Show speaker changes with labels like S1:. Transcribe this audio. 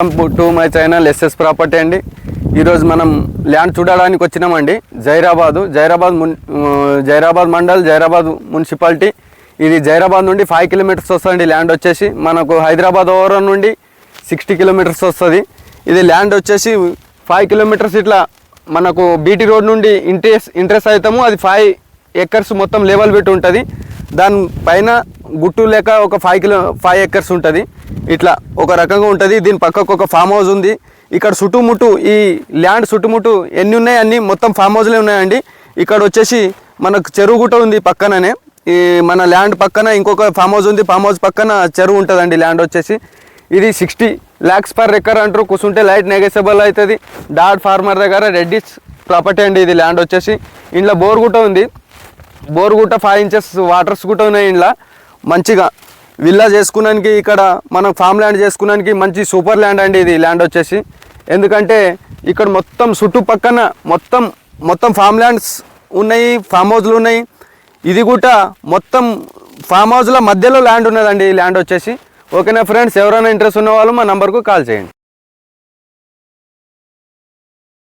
S1: Welcome to my channel SS property అండి. ఈరోజు మనం ల్యాండ్ చూడడానికి వచ్చినామండి. జైరాబాద్ మండల్, జైరాబాద్ మున్సిపాలిటీ. ఇది జైరాబాద్ నుండి 5 కిలోమీటర్స్ వస్తుంది ల్యాండ్ వచ్చేసి. మనకు హైదరాబాద్ ఓవర్ నుండి 60 కిలోమీటర్స్ వస్తుంది. ఇది ల్యాండ్ వచ్చేసి 5 కిలోమీటర్స్ ఇట్లా మనకు బీటీ రోడ్ నుండి ఇంట్రెస్ట్ అవుతాము. అది 5 ఎకర్స్ మొత్తం లెవెల్ పెట్టి ఉంటుంది. దానిపైన గుట్టు లేక ఒక 5 ఎకర్స్ ఉంటుంది. ఇట్లా ఒక రకంగా ఉంటుంది. దీని పక్కకు ఒక ఫామ్ హౌస్ ఉంది. ఇక్కడ చుట్టుముట్టు ఈ ల్యాండ్ చుట్టుముట్టు ఎన్ని ఉన్నాయి అన్నీ మొత్తం ఫామ్ హౌస్లే ఉన్నాయండి. ఇక్కడ వచ్చేసి మనకు చెరువు గుట్ట ఉంది పక్కననే. ఈ మన ల్యాండ్ పక్కన ఇంకొక ఫామ్ హౌస్ ఉంది. ఫామ్ హౌస్ పక్కన చెరువు ఉంటుందండి. ల్యాండ్ వచ్చేసి ఇది 60 lakhs per acre అంటారు. కూర్చుంటే లైట్ నెగోషియబుల్ అవుతుంది. డాట్ ఫార్మర్ దగ్గర రెడ్డిస్ ప్రాపర్టీ అండి ఇది. ల్యాండ్ వచ్చేసి ఇంట్లో బోర్ గుట్ట ఉంది. బోర్ గుట్ట 5 inches వాటర్స్ కూడా ఉన్నాయి. ఇంట్లో మంచిగా విల్లా చేసుకున్నానికి, ఇక్కడ మనం ఫామ్ ల్యాండ్ చేసుకున్నానికి మంచి సూపర్ ల్యాండ్ అండి ఇది ల్యాండ్ వచ్చేసి. ఎందుకంటే ఇక్కడ మొత్తం చుట్టుపక్కన మొత్తం ఫామ్ ల్యాండ్స్ ఉన్నాయి, ఫామ్ హౌస్లు ఉన్నాయి. ఇది కూడా మొత్తం ఫామ్ హౌస్ల మధ్యలో ల్యాండ్ ఉన్నదండి ఈ ల్యాండ్ వచ్చేసి. ఓకేనా ఫ్రెండ్స్, ఎవరైనా ఇంట్రెస్ట్ ఉన్న వాళ్ళు మా నంబర్కు కాల్ చేయండి.